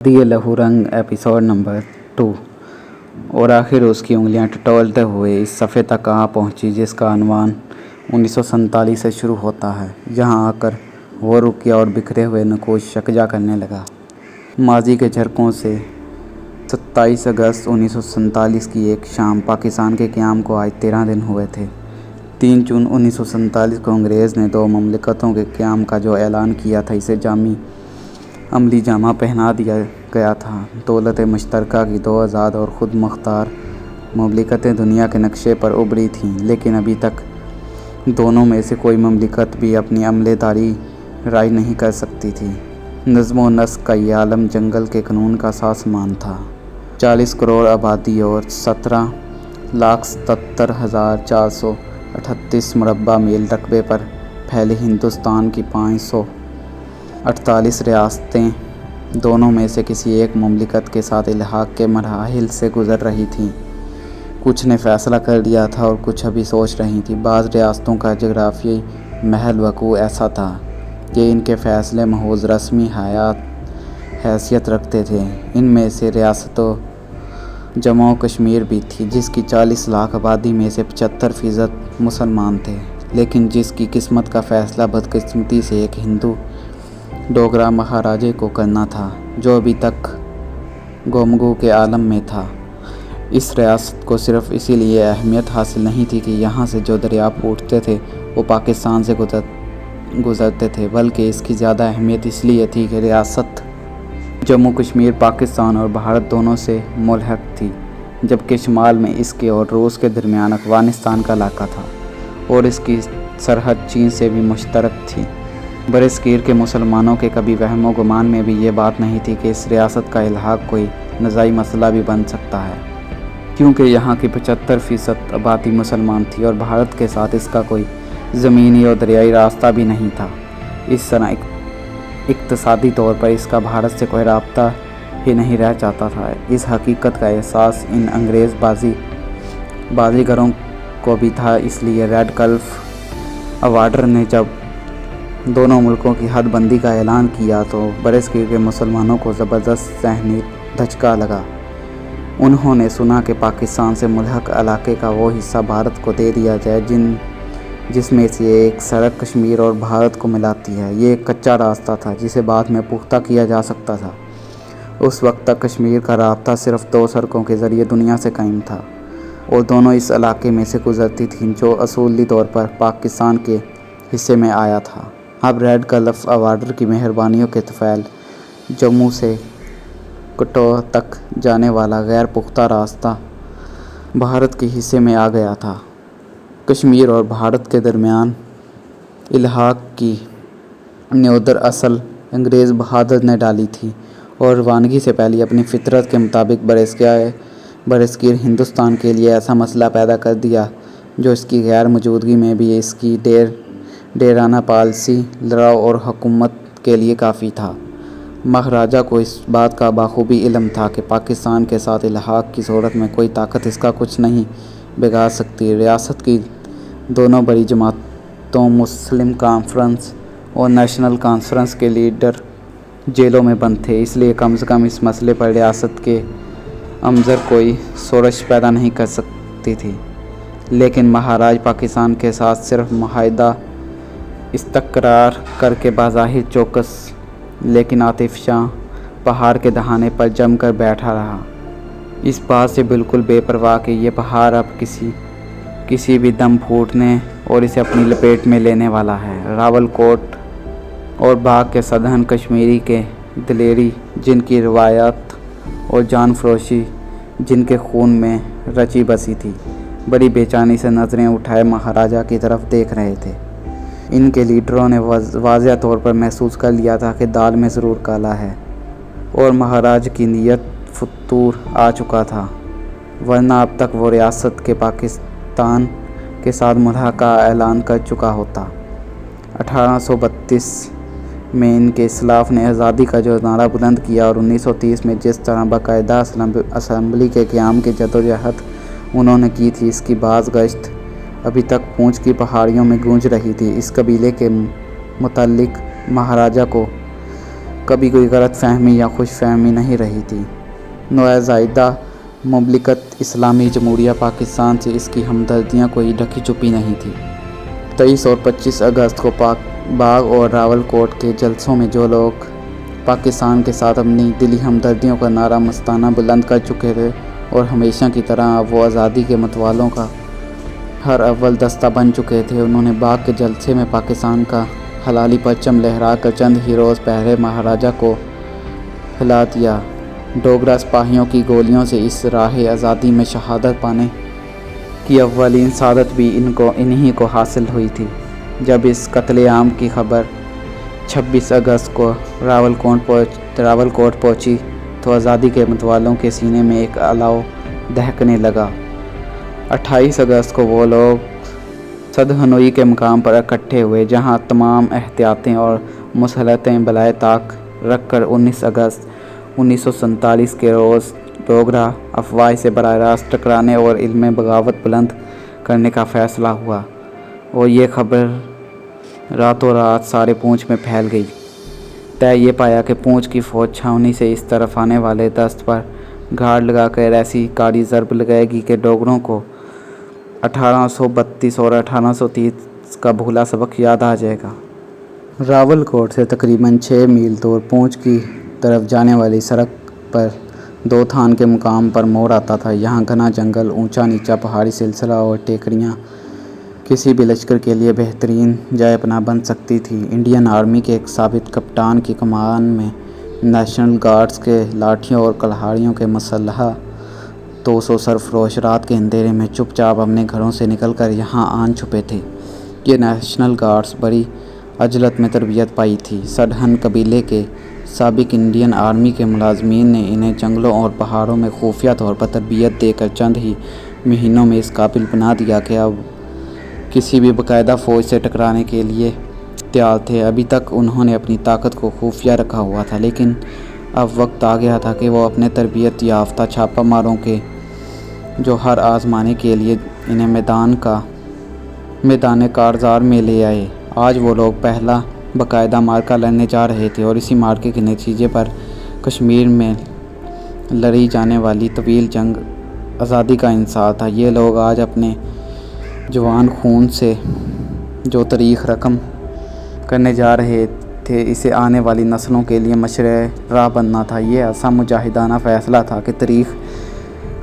दिए लहू रंग एपिसोड नंबर 2। और आखिर उसकी उंगलियां टटोलते हुए इस सफ़े तक कहाँ पहुँची जिसका अनुमान 1947 से शुरू होता है। यहाँ आकर वो रुक गया और बिखरे हुए नकोश यकजा करने लगा। माजी के झरोकों से 27 अगस्त 1947 की एक शाम पाकिस्तान के क़याम को आज 13 दिन हुए थे। 3 जून 1947 को अंग्रेज़ ने 2 ममलिकतों के क़याम का जो ऐलान किया था, इसे अमली जामा पहना दिया गया था। दौलत मुश्तरका की 2 आज़ाद और ख़ुद मुख्तार ममलिकतें दुनिया के नक्शे पर उभरी थीं, लेकिन अभी तक दोनों में से कोई ममलिकत भी अपनी अमलेदारी राय नहीं कर सकती थी। नज़्म व नस्क का ये आलम जंगल के कानून का सामान था। 40 करोड़ आबादी और 17,77,438 मुरब्बा मील रकबे पर फैले हिंदुस्तान की 548 रियासतें दोनों में से किसी एक ममलिकत के साथ इल्हाक़ के मराहिल से गुज़र रही थीं। कुछ ने फ़ैसला कर लिया था और कुछ अभी सोच रही थी। बाज़ रियासतों का जग़राफ़ियाई महल वक़ू ऐसा था कि इनके फ़ैसले महज रस्मी हैसियत रखते थे। इनमें से रियासतों जम्मू कश्मीर भी थी, जिसकी 40 लाख आबादी में से 75% मुसलमान थे, लेकिन जिसकी किस्मत का फ़ैसला बदकिस्मती से एक हिंदू डोगरा महाराजे को करना था, जो अभी तक गोमगू के आलम में था। इस रियासत को सिर्फ़ इसीलिए अहमियत हासिल नहीं थी कि यहाँ से जो दरिया फूटते थे वो पाकिस्तान से गुज़रते थे, बल्कि इसकी ज़्यादा अहमियत इसलिए थी कि रियासत जम्मू कश्मीर पाकिस्तान और भारत दोनों से मुल्हक़ थी, जबकि शुमाल में इसके और रूस के दरमियान अफ़गानिस्तान का इलाका था और इसकी सरहद चीन से भी मुश्तरक थी। बरसगीर के मुसलमानों के कभी वहम व गुमान में भी ये बात नहीं थी कि इस रियासत का इल्हाक़ कोई नज़ाई मसला भी बन सकता है, क्योंकि यहाँ की 75% आबादी मुसलमान थी और भारत के साथ इसका कोई ज़मीनी और दरियाई रास्ता भी नहीं था। इस तरह इक़्तिसादी तौर पर इसका भारत से कोई राब्ता ही नहीं रह जाता था। इस हकीकत का एहसास इन अंग्रेज़ बाजीगरों को भी था। इसलिए रेड गल्फ़ ऑर्डर ने जब दोनों मुल्कों की हदबंदी का ऐलान किया तो बरसगीर के मुसलमानों को ज़बरदस्त ज़हनी धचका लगा। उन्होंने सुना कि पाकिस्तान से मुल्हक़ इलाके का वो हिस्सा भारत को दे दिया जाए जिसमें से एक सड़क कश्मीर और भारत को मिलाती है। ये एक कच्चा रास्ता था जिसे बाद में पुख्ता किया जा सकता था। उस वक्त तक कश्मीर का राब्ता सिर्फ़ 2 सड़कों के ज़रिए दुनिया से कायम था और दोनों इस इलाके में से गुज़रती थीं, जो असूली तौर पर पाकिस्तान के हिस्से में आया था। अब रेड गल्फ़ ऑर्डर की मेहरबानियों के तफ़ैल जम्मू से कटो तक जाने वाला गैर पुख्ता रास्ता भारत के हिस्से में आ गया था। कश्मीर और भारत के दरमियान इल्हाक़ की नींव दरअसल अंग्रेज़ बहादुर ने डाली थी और रवानगी से पहले अपनी फ़ितरत के मुताबिक बरसगीर हिंदुस्तान के लिए ऐसा मसला पैदा कर दिया जो इसकी गैर मौजूदगी में भी इसकी डेराना पॉलिसी लड़ाओ और हुकूमत के लिए काफ़ी था। महाराजा को इस बात का बाखूबी इल्म था कि पाकिस्तान के साथ इल्हाक़ की सूरत में कोई ताकत इसका कुछ नहीं बिगाड़ सकती। रियासत की दोनों बड़ी जमातों मुस्लिम कॉन्फ्रेंस और नेशनल कॉन्फ्रेंस के लीडर जेलों में बंद थे, इसलिए कम से कम इस मसले पर रियासत के अमज़र कोई सोरश पैदा नहीं कर सकती थी। लेकिन महाराज पाकिस्तान के साथ सिर्फ मुआहदा इस्तक़रार करके बाज़ाहिर चौकस लेकिन आतिफ़शां पहाड़ के दहाने पर जम कर बैठा रहा, इस बात से बिल्कुल बेपरवाह कि ये पहाड़ अब किसी भी दम फूटने और इसे अपनी लपेट में लेने वाला है। रावलकोट और बाग के सदन कश्मीरी के दिलेरी, जिनकी रिवायत और जान फरोशी जिनके खून में रची बसी थी, बड़ी बेचैनी से नज़रें उठाए महाराजा की तरफ देख रहे थे। इनके लीडरों ने वाज़ेह तौर पर महसूस कर लिया था कि दाल में ज़रूर काला है और महाराज की नीयत फतूर आ चुका था, वरना अब तक वो रियासत के पाकिस्तान के साथ मुल्हक़ का ऐलान कर चुका होता। 1832 में इनके इस्लाफ ने आज़ादी का जो नारा बुलंद किया और 1930 में जिस तरह बाकायदा असम्बली के क़याम की जदोजहद उन्होंने की थी, इसकी बाज़ गश्त अभी तक पूंछ की पहाड़ियों में गूंज रही थी। इस कबीले के मुतल्लिक़ महाराजा को کبھی کوئی غلط فہمی یا خوش فہمی نہیں رہی تھی۔ نوزائیدہ مملکت اسلامی جمہوریہ پاکستان سے اس کی ہمدردیاں کوئی ڈھکی چھپی نہیں تھیں۔ 23 اور 25 اگست کو باغ اور راولکوٹ کے جلسوں میں جو لوگ پاکستان کے ساتھ اپنی دلی ہمدردیوں کا نعرہ مستانہ بلند کر چکے تھے اور ہمیشہ کی طرح اب وہ آزادی کے متوالوں کا ہر اول دستہ بن چکے تھے، انہوں نے باغ کے جلسے میں پاکستان کا حلالی پرچم لہرا کر چند ہی روز پہلے مہاراجہ کو ہلا دیا۔ ڈوگرا سپاہیوں کی گولیوں سے اس راہ آزادی میں شہادت پانے کی اولین سعادت بھی انہی کو حاصل ہوئی تھی۔ جب اس قتل عام کی خبر 26 اگست کو راولکوٹ پہنچی تو آزادی کے متوالوں کے سینے میں ایک الاؤ دہکنے لگا۔ 28 اگست کو وہ لوگ سدھنوئی کے مقام پر اکٹھے ہوئے، جہاں تمام احتیاطیں اور مصلحتیں بالائے طاق رکھ کر 19 اگست 1947 کے روز ڈوگرا افواج سے براہ راست ٹکرانے اور علم بغاوت بلند کرنے کا فیصلہ ہوا، اور یہ خبر راتوں رات سارے پونچھ میں پھیل گئی۔ طے یہ پایا کہ پونچھ کی فوج چھاؤنی سے اس طرف آنے والے دست پر گھاڑ لگا کر ایسی کاڑی ضرب لگائے گی کہ ڈوگروں کو 1832 اور 1830 کا بھولا سبق یاد آ جائے گا۔ راولکوٹ سے تقریباً 6 میل دور پونچھ کی طرف جانے والی سڑک پر دو تھان کے مقام پر موڑ آتا تھا۔ یہاں گھنا جنگل، اونچا نیچا پہاڑی سلسلہ اور ٹیکریاں کسی بھی لشکر کے لیے بہترین جائے پناہ بن سکتی تھی۔ انڈین آرمی کے ایک سابق کپتان کی کمان میں نیشنل گارڈز کے لاٹھیوں اور کلہاڑیوں کے مسلح 200 سرفروش رات کے اندھیرے میں چپ چاپ اپنے گھروں سے نکل کر یہاں آن چھپے تھے۔ یہ نیشنل گارڈز بڑی عجلت میں تربیت پائی تھی۔ سڈھن قبیلے کے سابق انڈین آرمی کے ملازمین نے انہیں جنگلوں اور پہاڑوں میں خفیہ طور پر تربیت دے کر چند ہی مہینوں میں اس قابل بنا دیا کہ اب کسی بھی باقاعدہ فوج سے ٹکرانے کے لیے تیار تھے۔ ابھی تک انہوں نے اپنی طاقت کو خفیہ رکھا ہوا تھا، لیکن اب وقت آ گیا تھا کہ وہ اپنے تربیت یافتہ چھاپہ ماروں کے جو ہر آزمانے کے لیے انہیں میدان کارزار میں لے آئے۔ آج وہ لوگ پہلا باقاعدہ مارکہ لڑنے جا رہے تھے، اور اسی مارکے کے نتیجے پر کشمیر میں لڑی جانے والی طویل جنگ آزادی کا انحصار تھا۔ یہ لوگ آج اپنے جوان خون سے جو تاریخ رقم کرنے جا رہے تھے، اسے آنے والی نسلوں کے لیے مشرع راہ بننا تھا۔ یہ ایسا مجاہدانہ فیصلہ تھا کہ تاریخ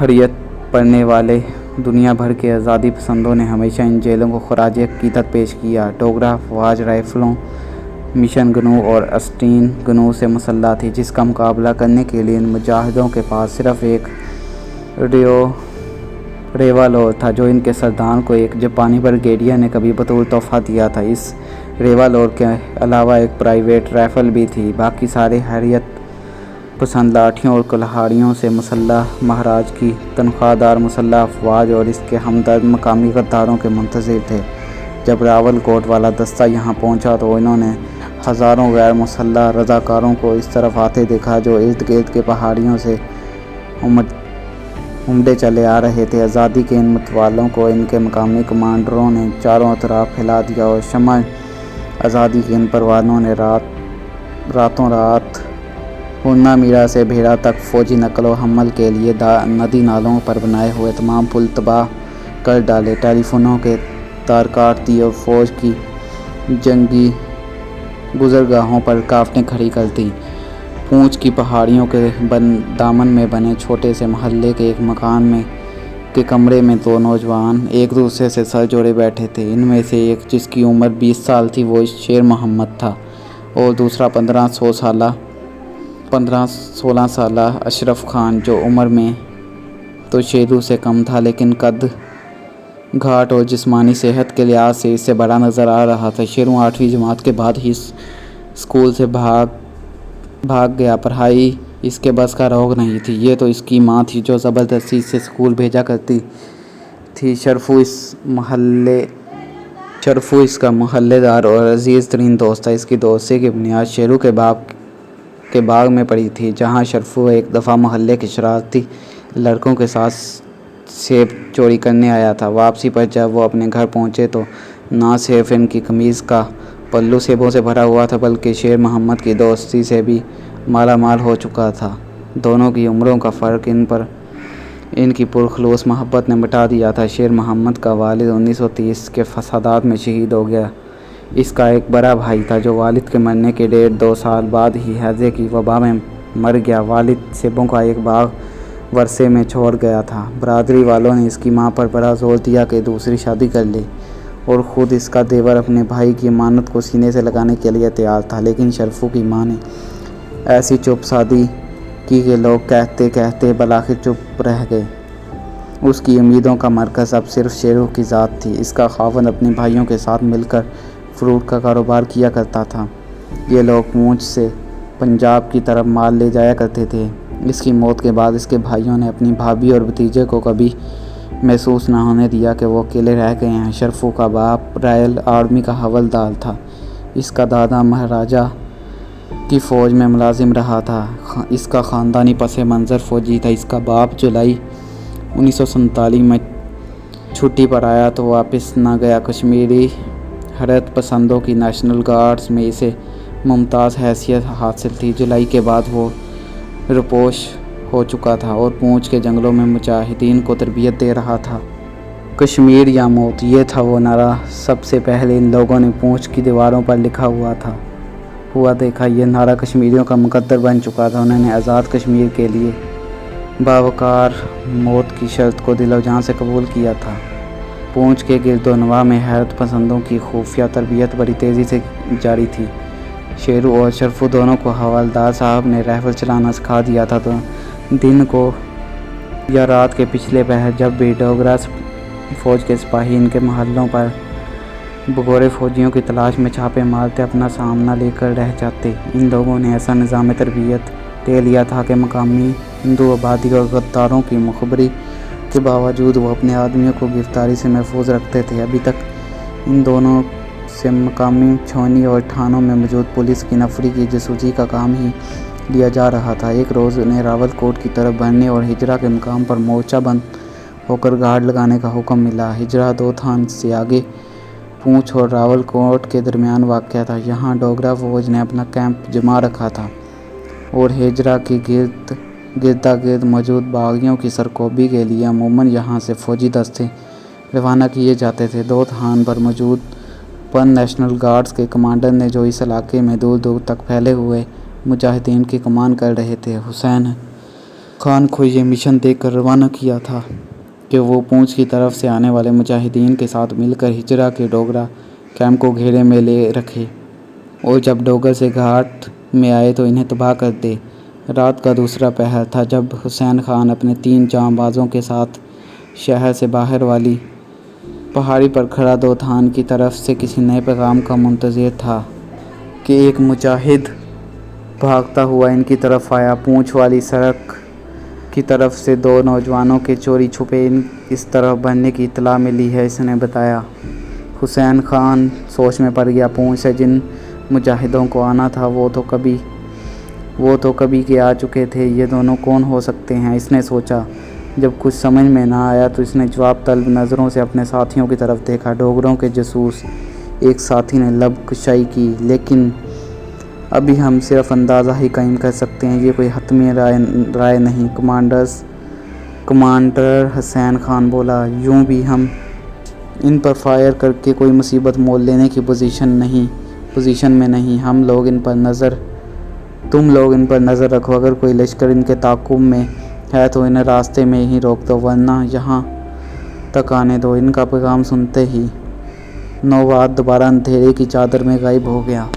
حریت پڑھنے والے دنیا بھر کے آزادی پسندوں نے ہمیشہ ان جیلوں کو خراج عقیدت پیش کیا۔ ڈوگرا افواج رائفلوں، مشین گنوں اور اسٹین گنوں سے مسلح تھی، جس کا مقابلہ کرنے کے لیے ان مجاہدوں کے پاس صرف ایک ریوالور تھا، جو ان کے سردار کو ایک جاپانی بریگیڈیئر نے کبھی بطور تحفہ دیا تھا۔ اس ریوالور کے علاوہ ایک پرائیویٹ رائفل بھی تھی۔ باقی سارے حریت پسند لاٹھیوں اور کلہاڑیوں سے مسلح مہاراج کی تنخواہ دار مسلح افواج اور اس کے ہمدرد مقامی غداروں کے منتظر تھے۔ جب راولکوٹ والا دستہ یہاں پہنچا تو انہوں نے ہزاروں غیر مسلح رضاکاروں کو اس طرف آتے دیکھا، جو ارد گرد کے پہاڑیوں سے امڑے چلے آ رہے تھے۔ آزادی کے ان متوالوں کو ان کے مقامی کمانڈروں نے چاروں طرف پھیلا دیا، اور شمع آزادی کے ان پروانوں نے راتوں رات ہرنا میرا سے بھیڑا تک فوجی نقل و حمل کے لیے ندی نالوں پر بنائے ہوئے تمام پل تباہ کر ڈالے، ٹیلی فونوں کے تار کاٹ دیے اور فوج کی جنگی گزرگاہوں پر کافتیں کھڑی کر دیں۔ پونچھ کی پہاڑیوں کے دامن میں بنے چھوٹے سے محلے کے ایک مکان کے کمرے میں دو نوجوان ایک دوسرے سے سر جوڑے بیٹھے تھے۔ ان میں سے ایک، جس کی عمر 20 سال تھی، وہ شیر محمد تھا، اور دوسرا 15-16 سالہ اشرف خان، جو عمر میں تو شیرو سے کم تھا، لیکن قد گھاٹ اور جسمانی صحت کے لحاظ سے اس سے بڑا نظر آ رہا تھا۔ شیرو 8ویں جماعت کے بعد ہی اسکول سے بھاگ گیا، پڑھائی اس کے بس کا روگ نہیں تھی۔ یہ تو اس کی ماں تھی جو زبردستی اسے اسکول بھیجا کرتی تھی۔ شرفو اس کا محلے دار اور عزیز ترین دوست تھا۔ اس کی دوستی کی بنیاد شیرو کے باغ میں پڑی تھی، جہاں شرفو ایک دفعہ محلے کے شرارتی لڑکوں کے ساتھ سیب چوری کرنے آیا تھا۔ واپسی پر جب وہ اپنے گھر پہنچے تو نہ صرف ان کی قمیض کا पल्लू सेबों से भरा हुआ था, बल्कि शेर मोहम्मद की दोस्ती से भी माला माल हो चुका था। दोनों की उम्रों का फ़र्क इन पर इनकी पुरखलूस मोहब्बत ने मिटा दिया था। शेर मोहम्मद का वालिद 1930 के फसादात में शहीद हो गया। इसका एक बड़ा भाई था जो वालिद के मरने के 1.5-2 साल बाद ही हैज़े की वबा में मर गया। वालिद सेबों का एक बाग वर्षे में छोड़ गया था। बरादरी वालों ने इसकी मां पर बड़ा जोर दिया कि दूसरी शादी कर ले, और ख़ुद इसका देवर अपने भाई की अमानत को सीने से लगाने के लिए तैयार था। लेकिन शरफू की मां ने ऐसी चुप शादी की कि लोग कहते कहते बलाखिर चुप रह गए। उसकी उम्मीदों का मरकज़ अब सिर्फ शेरों की ज़ात थी। इसका खावंद अपने भाइयों के साथ मिलकर फ्रूट का कारोबार किया करता था। ये लोग पूंछ से पंजाब की तरफ माल ले जाया करते थे। इसकी मौत के बाद इसके भाइयों ने अपनी भाभी और भतीजे को कभी महसूस न होने दिया कि वो अकेले रह गए हैं। शरफू का बाप रॉयल आर्मी का हवलदार था। इसका दादा महाराजा की फ़ौज में मुलाजिम रहा था। इसका ख़ानदानी पस मंज़र फ़ौजी था। इसका बाप जुलाई 1947 में छुट्टी पर आया तो वापस ना गया। कश्मीरी हरत पसंदों की नेशनल गार्ड्स में इसे मुमताज़ हैसियत हासिल थी। जुलाई के बाद वो रुपोश हो चुका था और पूंछ के जंगलों में मुजाहिदीन को तरबियत दे रहा था। कश्मीर या मौत, ये था वो नारा सबसे पहले इन लोगों ने पूंछ की दीवारों पर लिखा हुआ देखा। ये नारा कश्मीरियों का मुकद्दर बन चुका था। उन्होंने आज़ाद कश्मीर के लिए बावकार मौत की शर्त को दिलो जान से कबूल किया था। पूंछ के गिरदोनवा में हैरत पसंदों की खुफिया तरबियत बड़ी तेज़ी से जारी थी। शेरू और शरफू दोनों को हवलदार साहब ने राइफल चलाना सिखा दिया था। तो दिन को या रात के पिछले पहर जब भी डोगरा फ़ौज के सिपाही इनके महलों पर भगोड़े फ़ौजियों की तलाश में छापे मारते अपना सामना लेकर रह जाते। इन लोगों ने ऐसा निज़ाम तरबियत ले लिया था कि मकामी हिंदू आबादी और गद्दारों की मुखबरी के बावजूद वो अपने आदमियों को गिरफ्तारी से महफूज रखते थे। अभी तक इन दोनों से मकामी छावनी और थानों में मौजूद पुलिस की नफरी की जासूसी का काम ही लिया जा रहा था। एक रोज़ उन्हें रावलकोट की तरफ बढ़ने और हिजरा के मुकाम पर मोर्चा बंद होकर गार्ड लगाने का हुक्म मिला। हिजरा 2 थान से आगे पूंछ और रावलकोट के दरमियान वाक़ था। यहाँ डोगरा फ़ौज ने अपना कैंप जमा रखा था और हिजरा के गिरदा गिर्द मौजूद बागियों की सरकोबी के लिए अमूमन यहाँ से फ़ौजी दस्ते रवाना किए जाते थे। 2 थान पर मौजूद 1 नेशनल गार्ड्स के कमांडर ने जो इस इलाके में दूर दूर तक फैले हुए मुजाहिदीन की कमान कर रहे थे, हुसैन खान को ये मिशन देकर रवाना किया था कि वो पूंछ की तरफ से आने वाले मुजाहिदीन के साथ मिलकर हिजरा के डोगरा कैंप को घेरे में ले रखे और जब डोगर से घाट में आए तो इन्हें तबाह कर दे। रात का दूसरा पहर था जब हुसैन खान अपने 3 जांबाजों के साथ शहर से बाहर वाली पहाड़ी पर खड़ा 2 थान की तरफ से किसी नए पैगाम का मुंतज़िर था कि एक मुजाहिद भागता हुआ इनकी तरफ आया। पूंछ वाली सड़क की तरफ से 2 नौजवानों के चोरी छुपे इस तरफ बढ़ने की इत्तला मिली है, इसने बताया। हुसैन खान सोच में पड़ गया। पूंछ से जिन मुजाहिदों को आना था वो तो कभी के आ चुके थे। ये दोनों कौन हो सकते हैं, इसने सोचा। जब कुछ समझ में ना आया तो इसने जवाब तलब नज़रों से अपने साथियों की तरफ देखा। डोगरों के जासूस एक साथी ने लब कुशाई की, लेकिन अभी हम सिर्फ अंदाज़ा ही कायम कर सकते हैं, ये कोई हतमी राय नहीं। कमांडर हुसैन खान बोला, यूं भी हम इन पर फायर करके कोई मुसीबत मोल लेने की पोजीशन में नहीं। तुम लोग इन पर नज़र रखो। अगर कोई लश्कर इनके ताक़ुब में है तो इन्हें रास्ते में ही रोक दो, वरना यहाँ तक आने दो। इनका पैगाम सुनते ही नौवाद दोबारा अंधेरे की चादर में गायब हो गया।